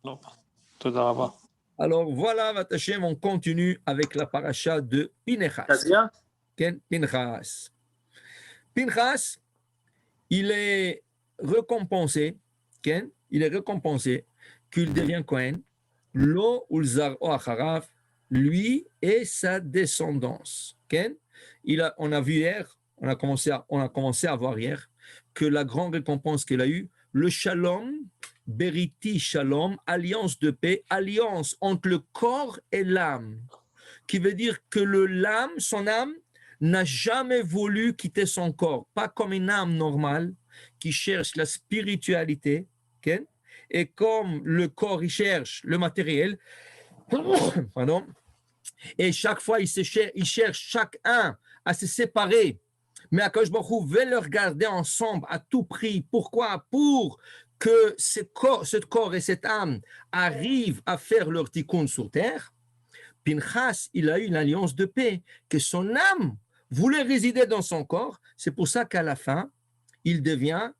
Non, תודה רבה. Alors voilà, Vatachem, on continue avec la paracha de Pinchas. Ken Pinchas. Pinchas, il est récompensé, Ken, il est récompensé qu'il devient Kohen, Lo Ulzar O Acharav, lui et sa descendance. Ken, on a vu hier, on a commencé à voir hier que la grande récompense qu'il a eue, le Shalom, Beriti Shalom, alliance de paix, alliance entre le corps et l'âme, qui veut dire que l'âme, son âme, n'a jamais voulu quitter son corps, pas comme une âme normale qui cherche la spiritualité, okay? Et comme le corps, il cherche le matériel, pardon, et chaque fois, il cherche chacun à se séparer, mais Akadosh Baruch Hu veut le regarder ensemble à tout prix. Pourquoi? Pour que ce corps et cette âme arrivent à faire leur tikkun sur terre. Pinchas, il a eu une alliance de paix, que son âme voulait résider dans son corps. C'est pour ça qu'à la fin, il devient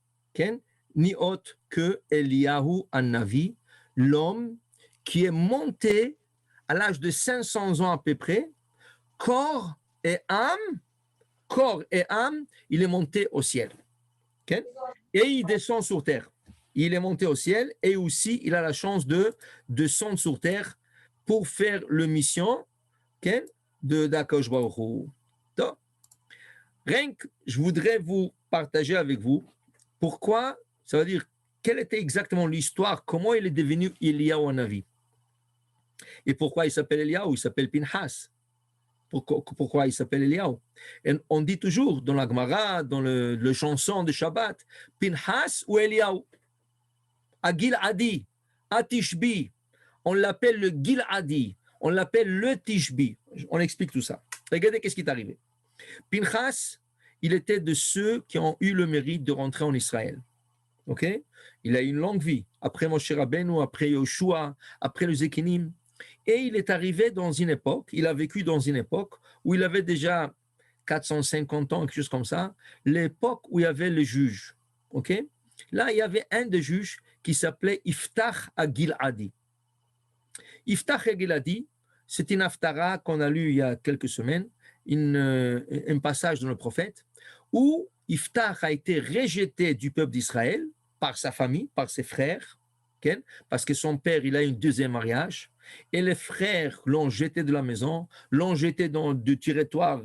ni autre que Eliyahu An-Navi, l'homme qui est monté à l'âge de 500 ans à peu près, corps et âme, il est monté au ciel. Et il descend sur terre. Il est monté au ciel et aussi il a la chance de descendre sur terre pour faire le mission de d'Akadosh Baruch Hu. Donc, rien que je voudrais vous partager avec vous pourquoi, ça veut dire quelle était exactement l'histoire, comment il est devenu Eliyahu Hanavi. Et pourquoi il s'appelle Eliyahu, il s'appelle Pinchas. Pourquoi il s'appelle Eliyahu? Et on dit toujours dans la Gemara, dans le chanson de Shabbat, Pinchas ou Eliyahu. À Giladi, à Tishbi, on l'appelle le Giladi, on l'appelle le Tishbi. On explique tout ça. Regardez qu'est-ce qui est arrivé. Pinchas, il était de ceux qui ont eu le mérite de rentrer en Israël. Ok? Il a eu une longue vie. Après Moshe Rabbeinu, après Yoshua, après le Zekinim. Et il est arrivé dans une époque, il a vécu dans une époque où il avait déjà 450 ans, quelque chose comme ça, l'époque où il y avait le juge. Ok? Là, il y avait un des juges qui s'appelait Iftach Agiladi. Iftach Agiladi, c'est une haftara qu'on a lu il y a quelques semaines, un passage dans le prophète, où Iftach a été rejeté du peuple d'Israël par sa famille, par ses frères, okay? Parce que son père, il a eu un deuxième mariage, et les frères l'ont jeté de la maison, l'ont jeté dans du territoire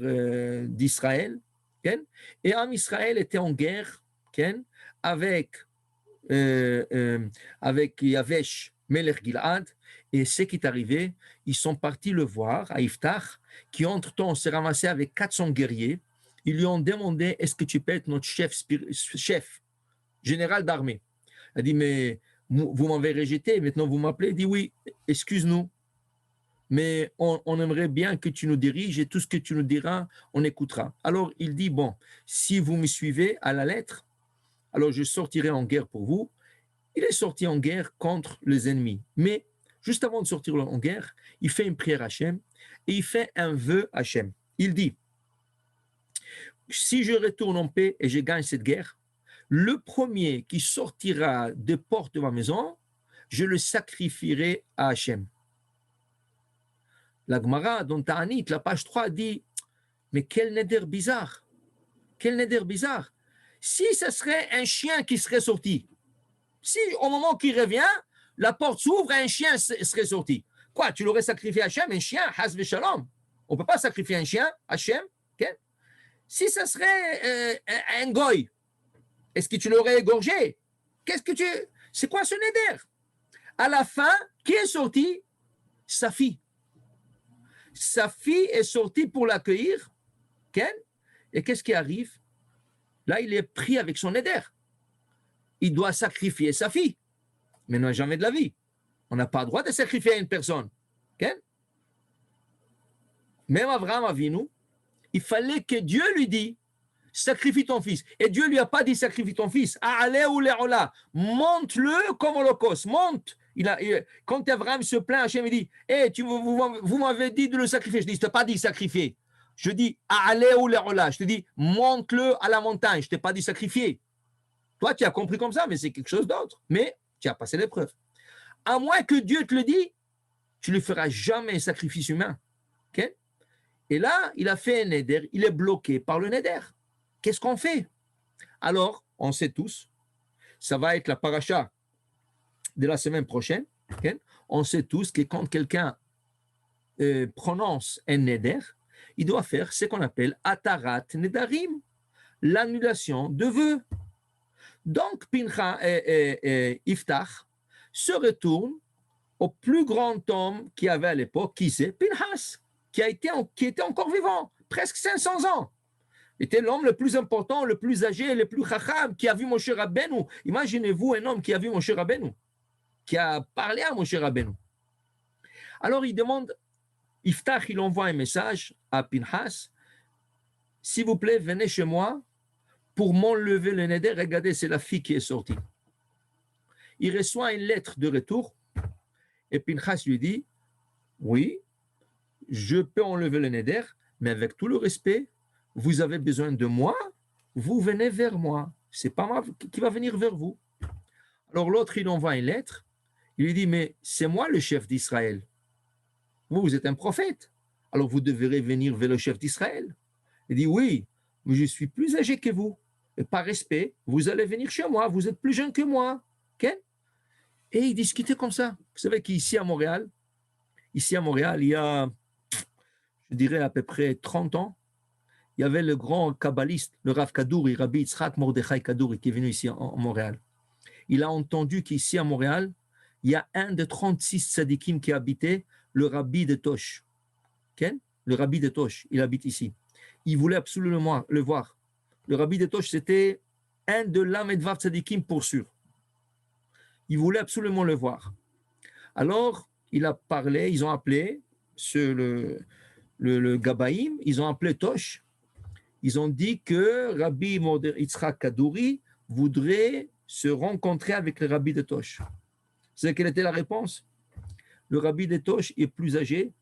d'Israël, okay? Et Israël était en guerre okay? avec Yavesh Melech Gilad, et ce qui est arrivé, ils sont partis le voir à Iftach, qui entre-temps s'est ramassé avec 400 guerriers. Ils lui ont demandé, est-ce que tu peux être notre chef général d'armée? Il a dit, mais vous m'avez rejeté, maintenant vous m'appelez? Il dit, oui, excuse-nous, mais on aimerait bien que tu nous diriges et tout ce que tu nous diras, on écoutera. Alors il dit, bon, si vous me suivez à la lettre, alors je sortirai en guerre pour vous. Il est sorti en guerre contre les ennemis. Mais juste avant de sortir en guerre, il fait une prière à Hachem et il fait un vœu à Hachem. Il dit, si je retourne en paix et je gagne cette guerre, le premier qui sortira des portes de ma maison, je le sacrifierai à Hachem. La Gemara, dans Ta'anit, la page 3, dit, mais quel neder bizarre. Quel neder bizarre. Si ce serait un chien qui serait sorti, si au moment qu'il revient, la porte s'ouvre et un chien serait sorti. Quoi, tu l'aurais sacrifié à Hachem, un chien, Haz v'Shalom. On ne peut pas sacrifier un chien, Hachem. Okay? Si ce serait un goy, est-ce que tu l'aurais égorgé? C'est quoi ce neder? À la fin, qui est sorti? Sa fille. Sa fille est sortie pour l'accueillir. Okay? Et qu'est-ce qui arrive? Là, il est pris avec son neder. Il doit sacrifier sa fille. Mais non, jamais de la vie. On n'a pas le droit de sacrifier une personne. Okay? Même Abraham Avinu, il fallait que Dieu lui dise, sacrifie ton fils. Et Dieu lui a pas dit, sacrifie ton fils. Monte-le comme holocauste. Monte. Quand Abraham se plaint, Hachem il dit, vous m'avez dit de le sacrifier. Je dis, je t'ai pas dit sacrifier. Je dis, je te dis, monte-le à la montagne. Je t'ai pas dit sacrifier. Toi, tu as compris comme ça, mais c'est quelque chose d'autre. Mais tu as passé l'épreuve. À moins que Dieu te le dise, tu ne feras jamais un sacrifice humain. Okay? Et là, il a fait un neder, il est bloqué par le neder. Qu'est-ce qu'on fait? Alors, on sait tous, ça va être la paracha de la semaine prochaine. Okay? On sait tous que quand quelqu'un prononce un neder, il doit faire ce qu'on appelle atarat nedarim, l'annulation de vœux. Donc, Iftach se retourne au plus grand homme qu'il y avait à l'époque, qui c'est? Pinhas, qui était encore vivant, presque 500 ans. Il était l'homme le plus important, le plus âgé, le plus chacham, qui a vu Moshe Rabbeinu. Imaginez-vous un homme qui a vu Moshe Rabbeinu, qui a parlé à Moshe Rabbeinu. Alors il demande, Iftach, il envoie un message à Pinhas, s'il vous plaît, venez chez moi pour m'enlever le neder. Regardez, c'est la fille qui est sortie. Il reçoit une lettre de retour et Pinhas lui dit, oui, je peux enlever le neder, mais avec tout le respect, vous avez besoin de moi, vous venez vers moi. C'est pas moi qui va venir vers vous. Alors l'autre, il envoie une lettre. Il lui dit, mais c'est moi le chef d'Israël. Vous êtes un prophète. Alors vous devrez venir vers le chef d'Israël. Il dit, oui, mais je suis plus âgé que vous. Et par respect, vous allez venir chez moi. Vous êtes plus jeune que moi. Okay? Et ils discutaient comme ça. Vous savez qu'ici à Montréal, il y a, je dirais à peu près 30 ans, il y avait le grand kabbaliste, le Rav Kadouri, Rabbi Yitzhak Mordechai Kadouri, qui est venu ici en Montréal. Il a entendu qu'ici à Montréal, il y a un des 36 tzadikim qui habitait, le Rabbi de Tosh. Okay? Le Rabbi de Tosh, il habite ici. Il voulait absolument le voir. Le Rabbi de Tosh, c'était un de l'Amedvav tzadikim pour sûr. Il voulait absolument le voir. Alors, il a parlé, ils ont appelé le Gabaïm, ils ont appelé Tosh. Ils ont dit que Rabbi Yitzhak Kadouri voudrait se rencontrer avec le Rabbi de Tosh. Vous savez quelle était la réponse? Le Rabbi de Tosh est plus âgé,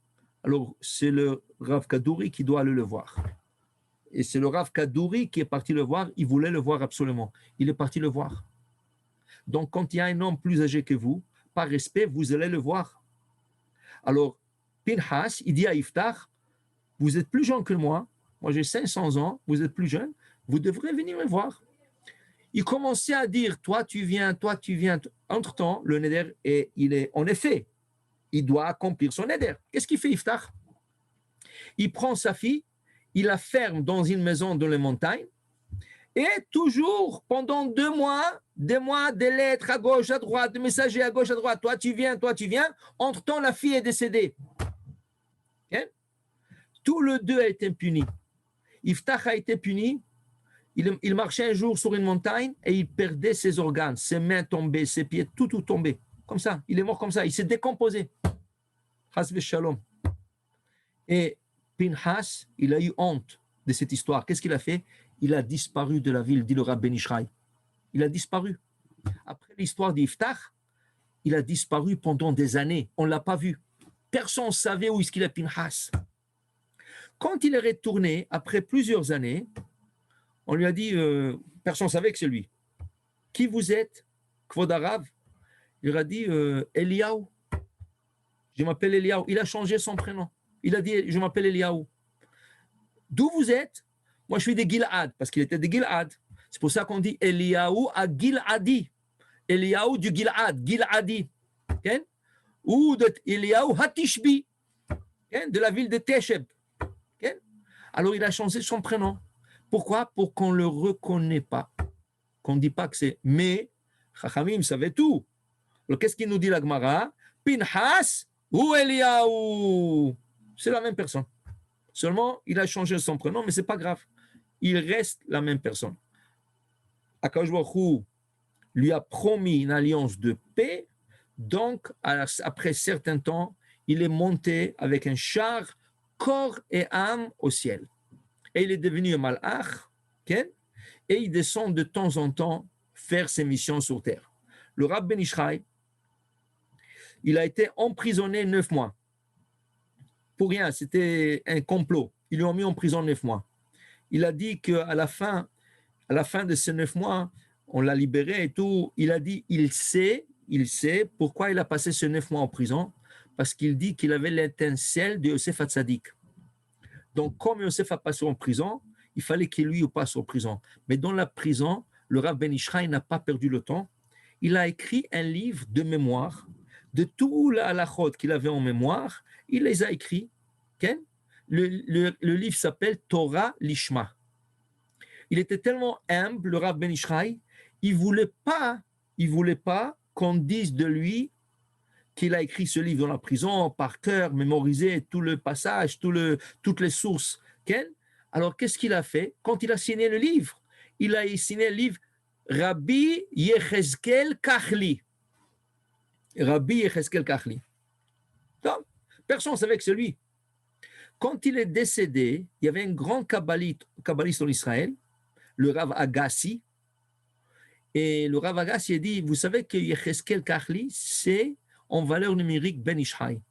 alors c'est le Rav Kadouri qui doit aller le voir. Et c'est le Rav Kadouri qui est parti le voir, il voulait le voir absolument. Il est parti le voir. Donc quand il y a un homme plus âgé que vous, par respect, vous allez le voir. Alors, Pinhas, il dit à Iftach, vous êtes plus jeune que moi j'ai 500 ans, vous êtes plus jeune, vous devrez venir me voir. Il commençait à dire, toi tu viens. Entre-temps, le neder, en effet, il doit accomplir son neder. Qu'est-ce qu'il fait, Iftach? Il prend sa fille, il la ferme dans une maison dans les montagnes, et toujours, pendant 2 mois, des lettres à gauche, à droite, des messagers à gauche, à droite, toi tu viens. Entre-temps, la fille est décédée. Okay? Tout le deux a été puni. Iftach a été puni. Il marchait un jour sur une montagne et il perdait ses organes, ses mains tombaient, ses pieds, tout tombé. Comme ça, il est mort comme ça, il s'est décomposé. Chas Shalom. Et Pinhas, il a eu honte de cette histoire. Qu'est-ce qu'il a fait? Il a disparu de la ville, dit le Rav Ben Ishraï. Il a disparu. Après l'histoire d'Iftach, il a disparu pendant des années. On ne l'a pas vu. Personne ne savait où est-ce qu'il est Pinhas. Quand il est retourné, après plusieurs années, on lui a dit, personne ne savait que c'est lui. Qui vous êtes? Kvod Arav? Il a dit, Eliaou. Je m'appelle Eliaou. Il a changé son prénom. Il a dit, je m'appelle Eliaou. D'où vous êtes? Moi, je suis de Gilad, parce qu'il était de Gilad. C'est pour ça qu'on dit Eliaou à Giladi. Eliaou du Gilad, Giladi. Okay? Ou de Eliaou Hatishbi, okay? De la ville de Tesheb. Okay? Alors, il a changé son prénom. Pourquoi? Pour qu'on ne le reconnaisse pas. Qu'on ne dit pas que c'est. Mais, Chachamim savait tout. Alors, qu'est-ce qu'il nous dit la Gemara? Pinhas ou Eliaou. C'est la même personne. Seulement, il a changé son prénom, mais ce n'est pas grave. Il reste la même personne. Akadosh Baruch Hu lui a promis une alliance de paix. Donc, après certain temps, il est monté avec un char, corps et âme au ciel. Et il est devenu un malach, okay? Et il descend de temps en temps faire ses missions sur terre. Le Rav Ben Ishraï, il a été emprisonné 9 mois. Pour rien, c'était un complot. Ils lui ont mis en prison 9 mois. Il a dit qu'à la fin de ces 9 mois, on l'a libéré et tout. Il a dit, il sait il sait pourquoi il a passé ces 9 mois en prison, parce qu'il dit qu'il avait l'étincelle de Yosef Hatzadik. Donc, comme Yosef a passé en prison, il fallait qu'il lui passe en prison. Mais dans la prison, le Rav Ben Ishraï n'a pas perdu le temps. Il a écrit un livre de mémoire de tout la halachot qu'il avait en mémoire. Il les a écrits. Okay? Le livre s'appelle Torah Lishma. Il était tellement humble, le Rav Ben Ishraï, il ne voulait pas qu'on dise de lui qu'il a écrit ce livre dans la prison, par cœur, mémorisé tout le passage, toutes les sources. Okay? Alors, qu'est-ce qu'il a fait? Quand il a signé le livre, il a signé le livre Rabbi Yechezkel Kachli. Rabbi Yechezkel Kachli. Donc, personne ne savait que c'est lui. Quand il est décédé, il y avait un grand kabbaliste en Israël, le Rav Agassi. Et le Rav Agassi a dit, vous savez que Yechezkel Kachli, c'est en valeur numérique Ben Ishraï,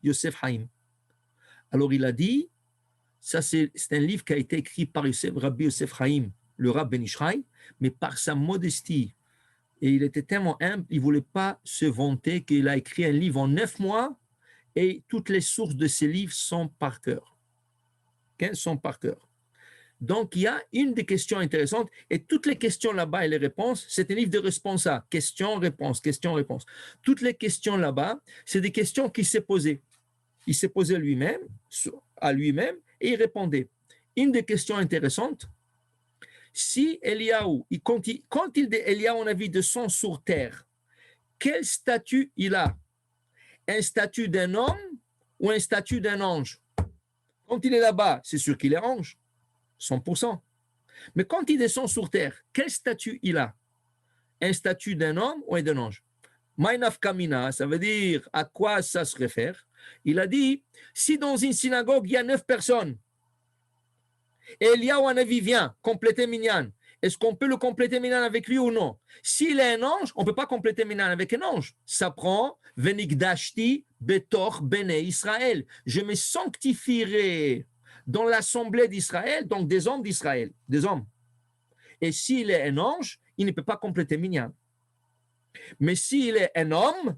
Yosef Haïm. Alors il a dit, ça c'est un livre qui a été écrit par Rabbi Yosef Haïm, le Rav Ben Ishraï, mais par sa modestie. Et il était tellement humble, il ne voulait pas se vanter qu'il a écrit un livre en 9 mois et toutes les sources de ces livres sont par cœur. Okay? Sont par cœur. Donc, il y a une des questions intéressantes et toutes les questions là-bas et les réponses, c'est un livre de responsa. Question-réponse, question-réponse. Toutes les questions là-bas, c'est des questions qu'il s'est posées. Il s'est posé lui-même, à lui-même, et il répondait. Une des questions intéressantes, si Eliaou, quand il dit Eliaou, on a vu de son sur terre, quel statut il a? Un statut d'un homme ou un statut d'un ange? Quand il est là-bas, c'est sûr qu'il est ange. 100%. Mais quand il descend sur terre, quel statut il a? Un statut d'un homme ou d'un ange? Maïnaf Kamina, ça veut dire à quoi ça se réfère? Il a dit, si dans une synagogue, il y a 9 personnes, et Eliaou Hanavi vient compléter Minyan, est-ce qu'on peut le compléter Minyan avec lui ou non? S'il est un ange, on ne peut pas compléter Minyan avec un ange. Ça prend Venigdashti Betor Bene Israël. Je me sanctifierai dans l'assemblée d'Israël, donc des hommes d'Israël, des hommes. Et s'il est un ange, il ne peut pas compléter Minyan. Mais s'il est un homme,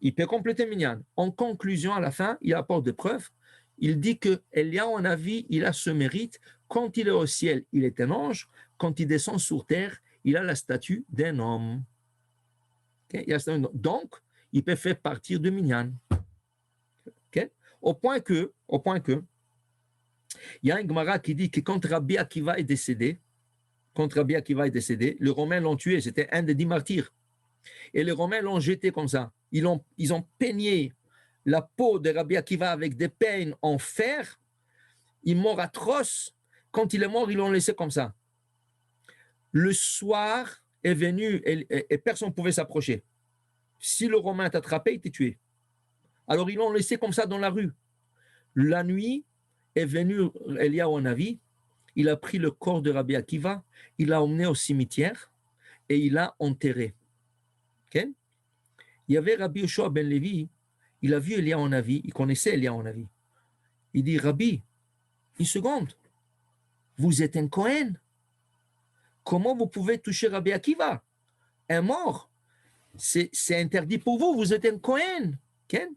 il peut compléter Minyan. En conclusion, à la fin, il apporte des preuves. Il dit que Eliaou Hanavi, il a ce mérite. Quand il est au ciel, il est un ange. Quand il descend sur terre, il a la statue d'un homme. Okay? Donc, il peut faire partir de Minyan. Okay? Au point que, il y a un Gemara qui dit que quand Rabbi Akiva est décédé, les Romains l'ont tué, c'était un des 10 martyrs. Et les Romains l'ont jeté comme ça. Ils ont peigné la peau de Rabbi Akiva avec des peines en fer. Il mort atroce. Quand il est mort, ils l'ont laissé comme ça. Le soir est venu et personne ne pouvait s'approcher. Si le Romain t'attrapait, il t'est tué. Alors ils l'ont laissé comme ça dans la rue. La nuit est venu Eliaou Hanavi. Il a pris le corps de Rabbi Akiva, il l'a emmené au cimetière et il l'a enterré. Okay? Il y avait Rabbi Yoshua ben Levi, il a vu Eliaou Hanavi, il connaissait Eliaou Hanavi. Il dit, Rabbi, une seconde, vous êtes un Cohen. Comment vous pouvez toucher Rabbi Akiva? Un mort. C'est interdit pour vous, vous êtes un Cohen. Okay?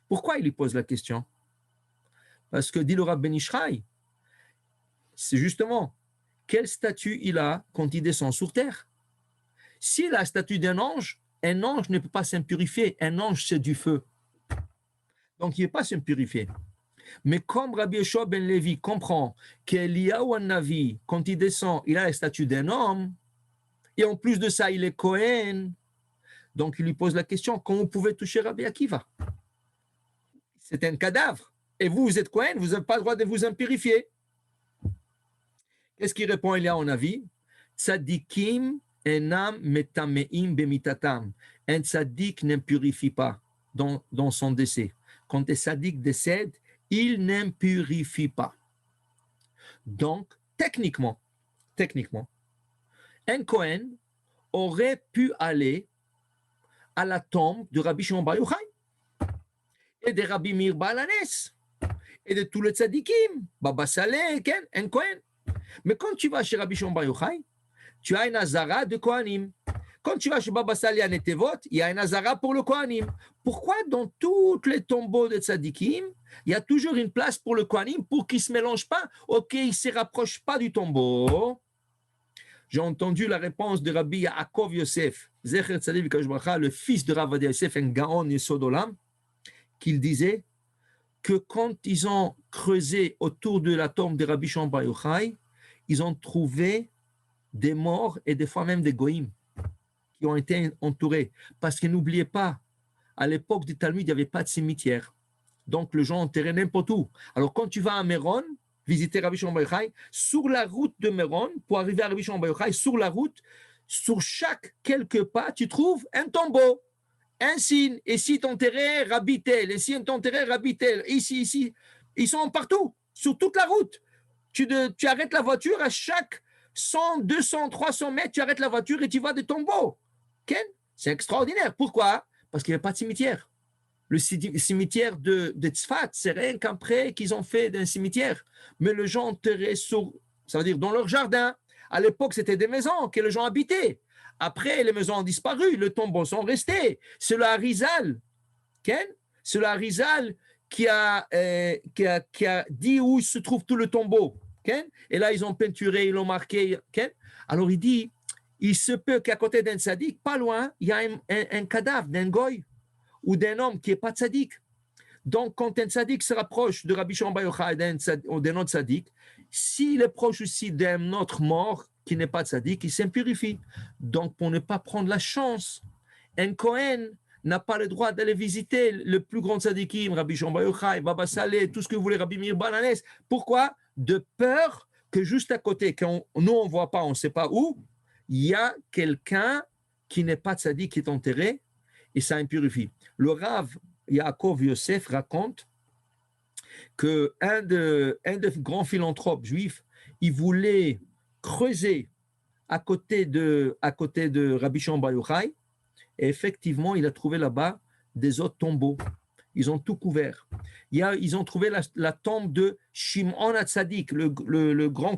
Pourquoi il lui pose la question? Parce que dit le Rav Ben Ishraï, c'est justement quel statut il a quand il descend sur terre. S'il a le statut d'un ange, un ange ne peut pas s'impurifier. Un ange, c'est du feu. Donc, il ne peut pas s'impurifier. Mais comme Rabbi Yoshua ben Levi comprend qu'Eliaou Hanavi, quand il descend, il a le statut d'un homme, et en plus de ça, il est Cohen, donc il lui pose la question, comment vous pouvez toucher Rabbi Akiva? C'est un cadavre. Et vous, vous êtes Cohen, vous n'avez pas le droit de vous impurifier. Qu'est-ce qu'il répond Eliaou Hanavi? Tzadikim enam metameim bemitatam. Un tzadik n'impurifie pas dans son décès. Quand un tzadik décède, il n'impurifie pas. Donc, techniquement, un Cohen aurait pu aller à la tombe de Rabbi Shimon Bar Yochai et de Rabbi Meir Baal Hanes et de tous les tzadikim, Baba Saleh, un Cohen. Mais quand tu vas chez Rabbi Shimon Bar Yochai, tu as une azara de Kohanim. Quand tu vas chez Baba Sali à Netevot, il y a un Azara pour le Kohanim. Pourquoi dans tous les tombeaux de Tzadikim, il y a toujours une place pour le Kohanim pour qu'il ne se mélange pas, ok, il ne se rapproche pas du tombeau. J'ai entendu la réponse de Rabbi Yaakov Yosef, Zecher Tzaddik V'Kadosh Baruch Hu, le fils de Rav Ovadia Yosef, un Gaon Yesod Olam, qu'il disait que quand ils ont creusé autour de la tombe de Rabbi Shimon Bar Yochai, ils ont trouvé des morts et des fois même des goïms qui ont été entourés. Parce que n'oubliez pas, à l'époque du Talmud, il n'y avait pas de cimetière. Donc, les gens enterraient n'importe où. Alors, quand tu vas à Méron, visiter Rabbi Shimon Bar Yochai, sur la route de Méron, pour arriver à Rabbi Shimon Bar Yochai, sur la route, sur chaque quelques pas, tu trouves un tombeau, un signe. Et si t'enterrais Rabbi Tel, et si t'enterrais Rabbi Tel, ici, ils sont partout, sur toute la route. Tu arrêtes la voiture à chaque 100, 200, 300 mètres, tu arrêtes la voiture et tu vas de tombeau. Ken, c'est extraordinaire. Pourquoi? Parce qu'il n'y a pas de cimetière. Le cimetière de Tzfat, c'est rien qu'après qu'ils ont fait d'un cimetière. Mais les gens enterraient ça veut dire dans leur jardin. À l'époque, c'était des maisons que les gens habitaient. Après, les maisons ont disparu, les tombeaux sont restés. C'est le Harizal, Ken, c'est le Harizal qui a dit où se trouve tout le tombeau. Ken? Et là, ils ont peinturé, ils l'ont marqué. Ken? Alors, il dit, il se peut qu'à côté d'un tzaddik, pas loin, il y a un cadavre d'un goy ou d'un homme qui n'est pas tzaddik. Donc, quand un tzaddik se rapproche de Rabbi Shimon Bar Yochai ou d'un autre tzaddik, s'il est proche aussi d'un autre mort qui n'est pas tzaddik, il s'impurifie. Donc, pour ne pas prendre la chance, un Kohen n'a pas le droit d'aller visiter le plus grand tzaddikim, Rabbi Shimon Bar Yochai, Baba Saleh, tout ce que vous voulez, Rabbi Meir Bananes. Pourquoi? De peur que juste à côté, nous on ne voit pas, on ne sait pas où, il y a quelqu'un qui n'est pas tzaddik qui est enterré et ça impurifie. Le Rav Yaakov Yosef raconte qu'un des grands philanthropes juifs, il voulait creuser à côté de Rabbi Shimon Bar Yochai et effectivement, il a trouvé là-bas des autres tombeaux. Ils ont tout couvert. Ils ont trouvé la tombe de Shimon HaTzadik, le grand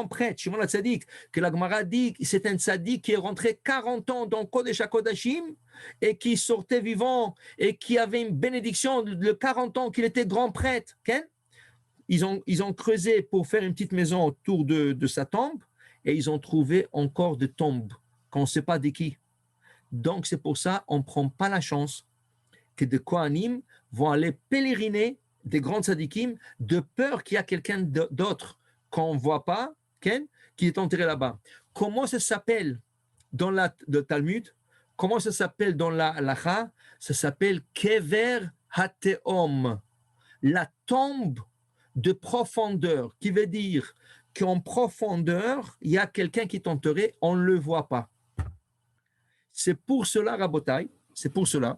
prêtre, Shimon HaTzadik, que la Gemara dit c'est un tzaddik qui est rentré 40 ans dans Kodesh HaKodashim et qui sortait vivant et qui avait une bénédiction de 40 ans qu'il était grand prêtre. Okay? Ils ont creusé pour faire une petite maison autour de sa tombe et ils ont trouvé encore des tombes qu'on ne sait pas de qui. Donc, c'est pour ça qu'on ne prend pas la chance que des Kohanim vont aller pèleriner des grands tzadikim de peur qu'il y a quelqu'un d'autre qu'on ne voit pas, qui est enterré là-bas. Comment ça s'appelle dans le Talmud? Comment ça s'appelle dans la halacha? Ça s'appelle Kever HaTeom, la tombe de profondeur, qui veut dire qu'en profondeur, il y a quelqu'un qui est enterré, on ne le voit pas. C'est pour cela, Rabotai, c'est pour cela,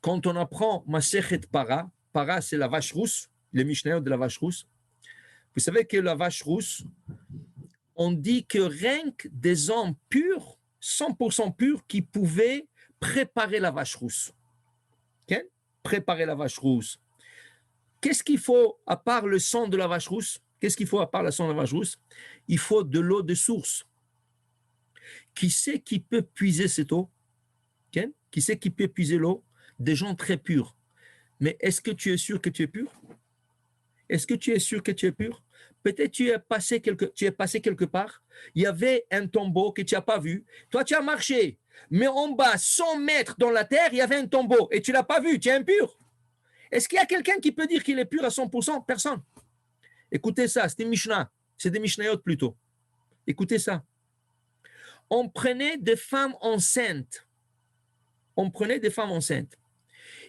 quand on apprend Masechet Para, Para c'est la vache rousse, les Mishnayot de la vache rousse, vous savez que la vache rousse, on dit que rien que des hommes purs, 100% purs, qui pouvaient préparer la vache rousse. Okay? Préparer la vache rousse. Qu'est-ce qu'il faut à part le sang de la vache rousse? Qu'est-ce qu'il faut à part le sang de la vache rousse? Il faut de l'eau de source. Qui c'est qui peut puiser cette eau? Okay? Qui c'est qui peut puiser l'eau? Des gens très purs. Mais est-ce que tu es sûr que tu es pur? Est-ce que tu es sûr que tu es pur? Peut-être tu es passé quelque part, il y avait un tombeau que tu n'as pas vu. Toi, tu as marché, mais en bas, 100 mètres dans la terre, il y avait un tombeau et tu ne l'as pas vu, tu es impur. Est-ce qu'il y a quelqu'un qui peut dire qu'il est pur à 100%? Personne. Écoutez ça, c'est une Mishnah, c'est des Mishnayot plutôt. Écoutez ça. On prenait des femmes enceintes.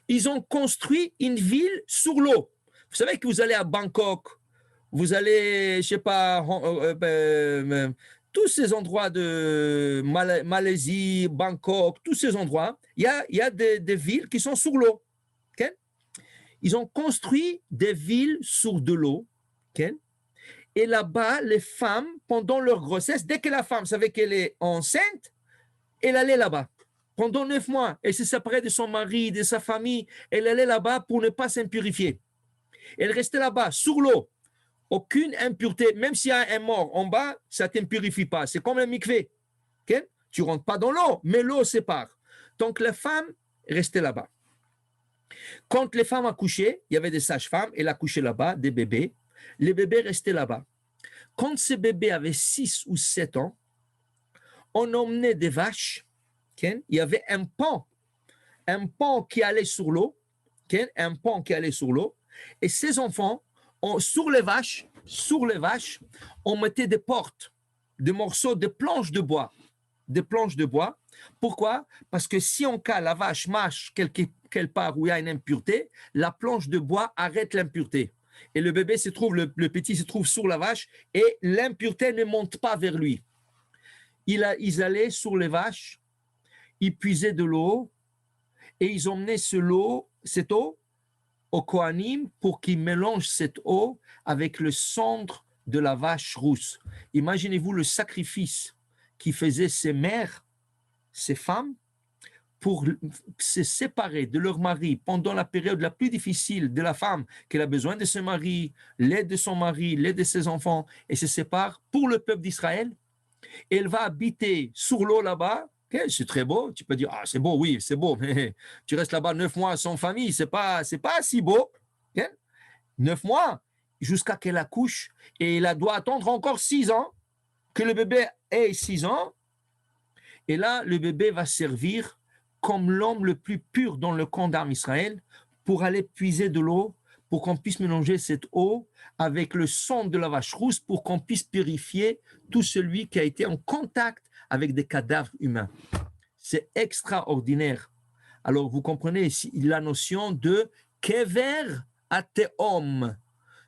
Ils ont construit une ville sur l'eau. Vous savez que vous allez à Bangkok, vous allez, je ne sais pas, tous ces endroits de Malaisie, Bangkok, tous ces endroits, il y a des villes qui sont sur l'eau. Okay? Ils ont construit des villes sur de l'eau. Okay? Et là-bas, les femmes, pendant leur grossesse, dès que la femme savait qu'elle est enceinte, elle allait là-bas. Pendant 9 mois, elle se séparait de son mari, de sa famille, elle allait là-bas pour ne pas s'impurifier. Elle restait là-bas, sur l'eau. Aucune impureté, même s'il y a un mort en bas, ça ne t'impurifie pas. C'est comme un mikvé. Okay? Tu ne rentres pas dans l'eau, mais l'eau sépare. Donc la femme restait là-bas. Quand les femmes accouchaient, il y avait des sages-femmes, elles accouchaient là-bas, des bébés. Les bébés restaient là-bas. Quand ces bébés avaient 6 ou 7 ans, on emmenait des vaches. Okay? Il y avait un pont qui allait sur l'eau. Okay? Un pont qui allait sur l'eau. Et ces enfants, sur les vaches, on mettait des portes, des morceaux de planches de bois. Des planches de bois. Pourquoi? Parce que si en cas la vache mâche quelque part où il y a une impureté, la planche de bois arrête l'impureté. Et le bébé se trouve, le petit se trouve sur la vache et l'impureté ne monte pas vers lui. Ils allaient sur les vaches, ils puisaient de l'eau et ils emmenaient cette eau au Kohanim pour qu'ils mélangent cette eau avec le cendre de la vache rousse. Imaginez-vous le sacrifice qui faisaient ces mères, ces femmes, pour se séparer de leur mari pendant la période la plus difficile de la femme, qu'elle a besoin de son mari, l'aide de son mari, l'aide de ses enfants, et se sépare pour le peuple d'Israël. Elle va habiter sur l'eau là-bas. Okay, c'est très beau. Tu peux dire, ah, c'est beau, oui, c'est beau, mais tu restes là-bas 9 mois sans famille, c'est pas si beau. Okay? 9 mois jusqu'à qu'elle accouche, et elle doit attendre encore 6 ans, que le bébé ait 6 ans, et là, le bébé va servir comme l'homme le plus pur dans le camp d'armes Israël pour aller puiser de l'eau, pour qu'on puisse mélanger cette eau avec le sang de la vache rousse, pour qu'on puisse purifier tout celui qui a été en contact avec des cadavres humains. C'est extraordinaire. Alors, vous comprenez la notion de kever ateom.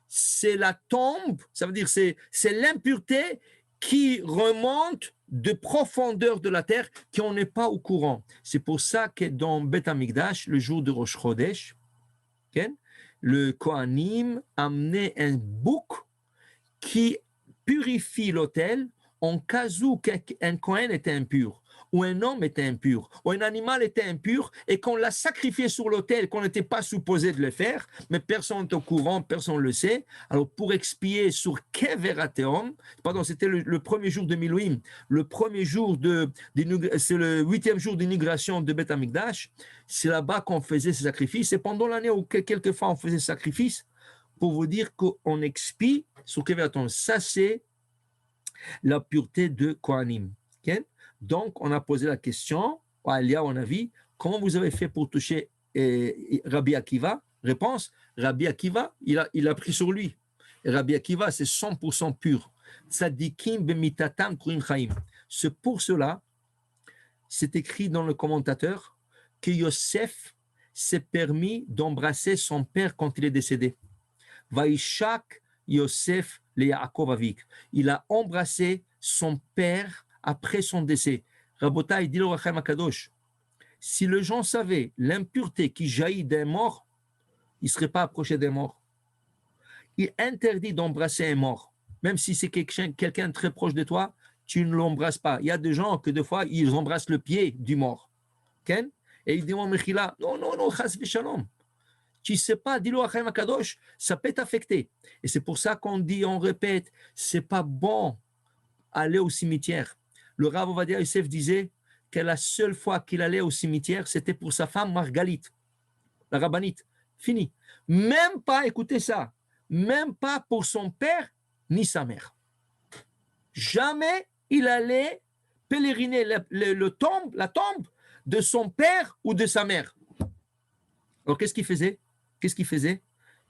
C'est la tombe, ça veut dire c'est l'impureté qui remonte de profondeur de la terre, qu'on n'est pas au courant. C'est pour ça que dans Beth Amikdash, le jour de Rosh Chodesh, okay, le Kohanim amenait un bouc qui purifie l'autel en cas où un Kohen était impur, ou un homme était impur, ou un animal était impur, et qu'on l'a sacrifié sur l'autel, qu'on n'était pas supposé de le faire, mais personne n'est au courant, personne ne le sait. Alors, pour expier sur Keverateum, pardon, c'était le premier jour de Milouim, le premier jour c'est le 8e jour d'inauguration de Beth Amikdash, c'est là-bas qu'on faisait ces sacrifices, et pendant l'année où quelquefois on faisait ces sacrifices, pour vous dire qu'on expie sur Keverateum. Ça, c'est la pureté de Kohanim. Okay? Donc, on a posé la question à Elia, on a vu, comment vous avez fait pour toucher Rabbi Akiva? Réponse, Rabbi Akiva, il a pris sur lui. Et Rabbi Akiva, c'est 100% pur. Tzadikim b'mitatam kurim chaim. C'est pour cela, c'est écrit dans le commentateur, que Yosef s'est permis d'embrasser son père quand il est décédé. Vaishak Yosef le Yaakov Avik. Il a embrassé son père après son décès. Rabotai, dit le Rachem Akadosh, si les gens savaient l'impureté qui jaillit d'un mort, ils ne seraient pas approchés d'un mort. Il interdit d'embrasser un mort. Même si c'est quelqu'un très proche de toi, tu ne l'embrasses pas. Il y a des gens que des fois, ils embrassent le pied du mort. Okay? Et ils disent, non, chas v'shalom. Tu ne sais pas, dis-le à Chaim Akadosh, ça peut t'affecter. Et c'est pour ça qu'on dit, on répète, c'est pas bon aller au cimetière. Le Rav Ovadia Yosef disait que la seule fois qu'il allait au cimetière, c'était pour sa femme Margalite, la rabbinite. Fini. Même pas, écoutez ça, même pas pour son père ni sa mère. Jamais il allait pèleriner la tombe de son père ou de sa mère. Alors qu'est-ce qu'il faisait?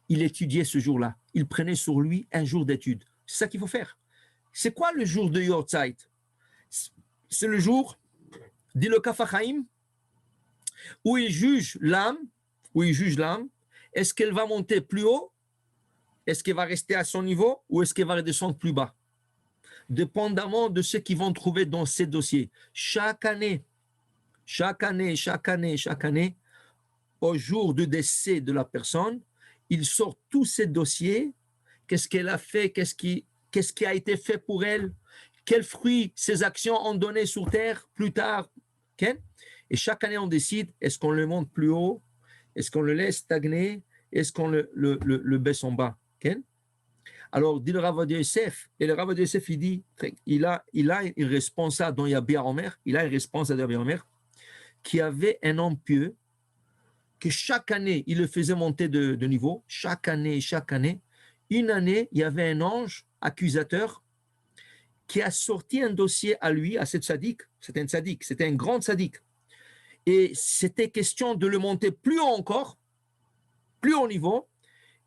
Il étudiait ce jour-là. Il prenait sur lui un jour d'étude. C'est ça qu'il faut faire. C'est quoi le jour de Yortzeit? C'est le jour, dit le Kaf HaChaim, où il juge l'âme. Est-ce qu'elle va monter plus haut? Est-ce qu'elle va rester à son niveau? Ou est-ce qu'elle va redescendre plus bas? Dépendamment de ce qu'ils vont trouver dans ces dossiers. Chaque année, au jour du décès de la personne, il sort tous ces dossiers, qu'est-ce qu'elle a fait, qu'est-ce qui a été fait pour elle, quels fruits ses actions ont donné sur terre plus tard. Okay? Et chaque année, on décide, est-ce qu'on le monte plus haut, est-ce qu'on le laisse stagner, est-ce qu'on le baisse en bas. Okay? Alors, dit le Rav Ovadia Yosef, et le Rav Ovadia Yosef, il dit, il a une responsable dont il y a Bia Omer, il a une responsable de Bia Omer, qui avait un homme pieux, que chaque année, il le faisait monter de niveau, chaque année. Une année, il y avait un ange accusateur qui a sorti un dossier à lui, à cette tzaddik. C'était un tzaddik, c'était un grand tzaddik. Et c'était question de le monter plus haut encore, plus haut niveau.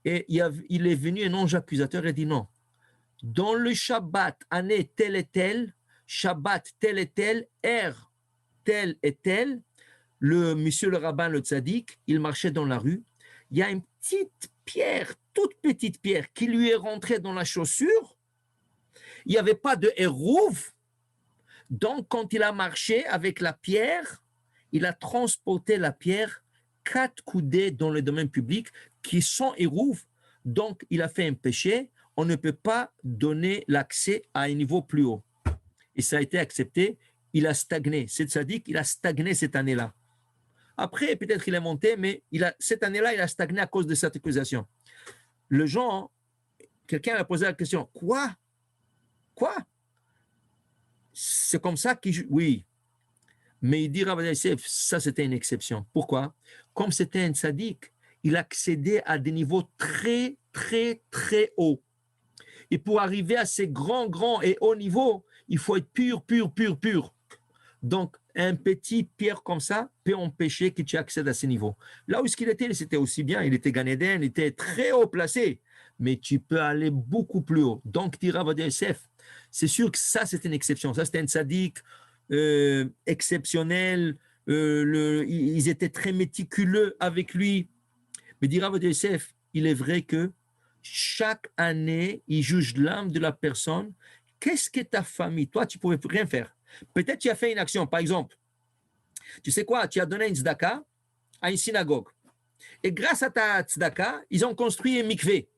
Et il est venu un ange accusateur et dit non. Dans le Shabbat, année telle et telle, Shabbat tel et tel, heure tel et tel, le monsieur le rabbin, le tzaddik, il marchait dans la rue. Il y a une petite pierre, toute petite pierre, qui lui est rentrée dans la chaussure. Il n'y avait pas de hérouve. Donc, quand il a marché avec la pierre, il a transporté la pierre 4 coudées dans le domaine public qui sont hérouves. Donc, il a fait un péché. On ne peut pas donner l'accès à un niveau plus haut. Et ça a été accepté. Il a stagné. C'est tzaddik, il a stagné cette année-là. Après, peut-être qu'il est monté, mais cette année-là, il a stagné à cause de cette accusation. Le genre, quelqu'un a posé la question, quoi? C'est comme ça qu'il... Oui. Mais il dit, Rav Ovadia Yosef, ça c'était une exception. Pourquoi? Comme c'était un tzaddik, il accédait à des niveaux très, très, très hauts. Et pour arriver à ces grands et hauts niveaux, il faut être pur. Donc, un petit pierre comme ça peut empêcher que tu accèdes à ces niveaux. Là où il était, c'était aussi bien. Il était Gan Eden, il était très haut placé. Mais tu peux aller beaucoup plus haut. Donc, dit Rav Ovadia Yosef, c'est sûr que ça, c'était une exception. Ça, c'était un tzaddik exceptionnel. Ils étaient très méticuleux avec lui. Mais dit Rav Ovadia Yosef, il est vrai que chaque année, il juge l'âme de la personne. Qu'est-ce que ta famille, toi, tu ne pouvais rien faire. Peut-être tu as fait une action, par exemple, tu sais quoi, tu as donné une tzedaka à une synagogue. Et grâce à ta tzedaka, ils ont construit un mikvé.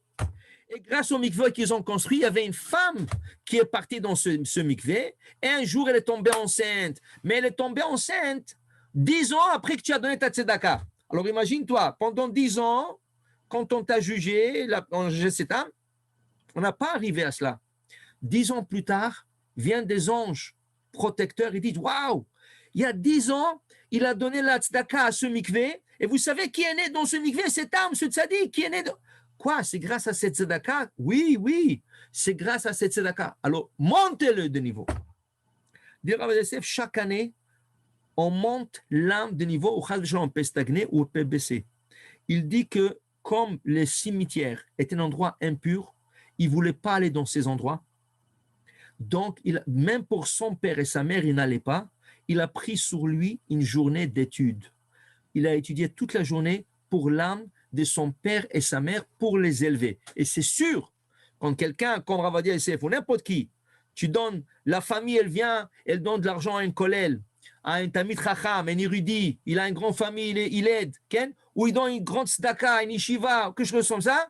Et grâce au mikvé qu'ils ont construit, il y avait une femme qui est partie dans ce mikvé. Et un jour, elle est tombée enceinte. Mais elle est tombée enceinte 10 ans après que tu as donné ta tzedaka. Alors imagine-toi, pendant 10 ans, quand on t'a jugé, on a jugé cette âme, on n'a pas arrivé à cela. 10 ans plus tard, viennent des anges protecteurs et disent, waouh, il y a 10 ans, il a donné la tzedaka à ce mikvé. Et vous savez qui est né dans ce mikvé? Cette âme, ce tzaddik, qui est né... Quoi? C'est grâce à cette tzedaka? Oui, c'est grâce à cette tzedaka. Alors, montez-le de niveau. Chaque année, on monte l'âme de niveau où on peut stagner ou on peut baisser. Il dit que comme les cimetières étaient un endroit impur, il ne voulait pas aller dans ces endroits. Donc, même pour son père et sa mère, il n'allait pas. Il a pris sur lui une journée d'études. Il a étudié toute la journée pour l'âme de son père et sa mère pour les élever. Et c'est sûr, quand quelqu'un comme Rav Ovadia Yosef ou n'importe qui, tu donnes, la famille, elle vient, elle donne de l'argent à un kollel, à un tamid chacham, un érudit, il a une grande famille, il aide, ou il donne une grande tzedaka, une yeshiva, quelque chose comme ça.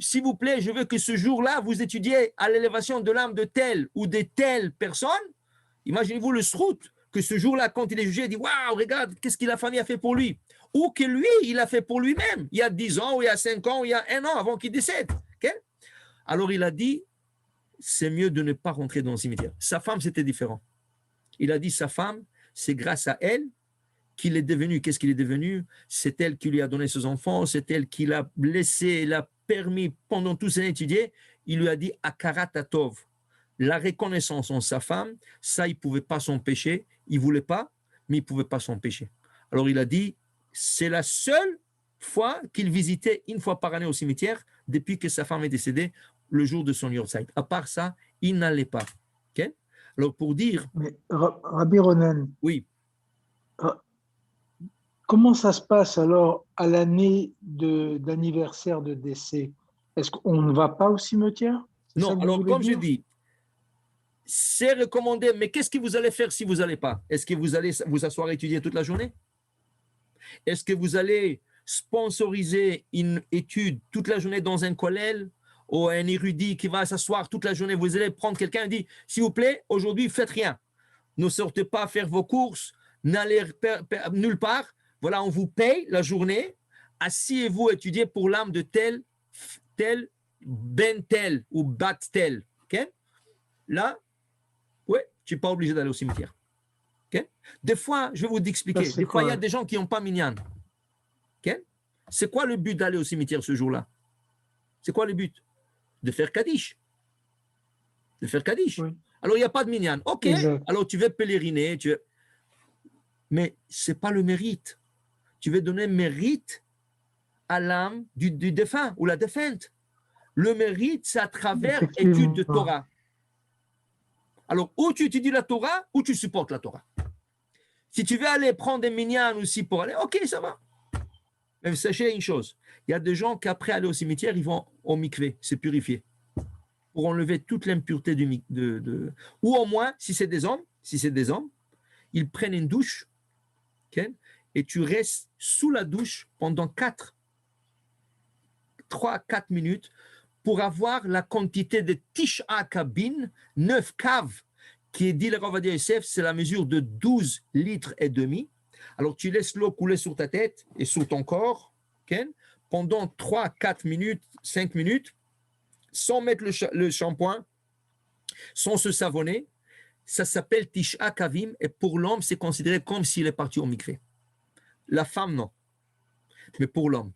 S'il vous plaît, je veux que ce jour-là, vous étudiez à l'élévation de l'âme de telle ou de telle personne. Imaginez-vous le srout, que ce jour-là, quand il est jugé, il dit, waouh, regarde, qu'est-ce que la famille a fait pour lui. Ou que lui, il a fait pour lui-même, il y a 10 ans, ou il y a 5 ans, ou il y a 1 an avant qu'il décède. Okay? Alors il a dit, c'est mieux de ne pas rentrer dans le cimetière. Sa femme, c'était différent. Il a dit, sa femme, c'est grâce à elle qu'il est devenu. Qu'est-ce qu'il est devenu? C'est elle qui lui a donné ses enfants, c'est elle qui l'a laissé, l'a permis pendant tous ses années d'étudier. Il lui a dit, Akarat Atov. La reconnaissance en sa femme, ça, il ne pouvait pas s'empêcher. Il ne voulait pas, mais il ne pouvait pas s'empêcher. Alors il a dit, c'est la seule fois qu'il visitait une fois par année au cimetière depuis que sa femme est décédée le jour de son Yortzeit. À part ça, il n'allait pas. Okay? Alors pour dire... Mais Rabbi Ronen, oui. Comment ça se passe alors à l'année d'anniversaire de décès? Est-ce qu'on ne va pas au cimetière? Non, alors comme je dis, c'est recommandé, mais qu'est-ce que vous allez faire si vous n'allez pas? Est-ce que vous allez vous asseoir et étudier toute la journée? Est-ce que vous allez sponsoriser une étude toute la journée dans un kollel ou un érudit qui va s'asseoir toute la journée? Vous allez prendre quelqu'un et dire, s'il vous plaît, aujourd'hui, faites rien. Ne sortez pas faire vos courses, n'allez nulle part. Voilà, on vous paye la journée. Asseyez-vous, étudiez pour l'âme de tel ben tel ou bat tel, okay? Là, ouais, tu n'es pas obligé d'aller au cimetière. Okay? Des fois, je vais vous expliquer, des fois, il y a des gens qui n'ont pas minyan. Okay? C'est quoi le but d'aller au cimetière ce jour-là? C'est quoi le but? De faire Kaddish. De faire Kaddish. Oui. Alors, il n'y a pas de minyan. Ok, exact. Alors tu veux pèleriner, mais ce n'est pas le mérite. Tu veux donner mérite à l'âme du défunt ou la défunte. Le mérite, c'est à travers étude de Torah. Alors, ou tu étudies la Torah, ou tu supportes la Torah. Si tu veux aller prendre des minyan aussi pour aller, ok, ça va. Mais sachez une chose, il y a des gens qui, après aller au cimetière, ils vont au mikvé, c'est purifié, pour enlever toute l'impureté du ou au moins, si c'est des hommes, ils prennent une douche, okay, et tu restes sous la douche pendant 3 à 4 minutes pour avoir la quantité de Tisha Kabin, 9 caves, qui est dit le Rav Ovadia Yosef, c'est la mesure de 12 litres et demi. Alors tu laisses l'eau couler sur ta tête et sur ton corps, okay, pendant 3, 4 minutes, 5 minutes, sans mettre le shampoing, sans se savonner. Ça s'appelle Tisha Kavim, et pour l'homme, c'est considéré comme s'il est parti au mikvé. La femme, non. Mais pour l'homme.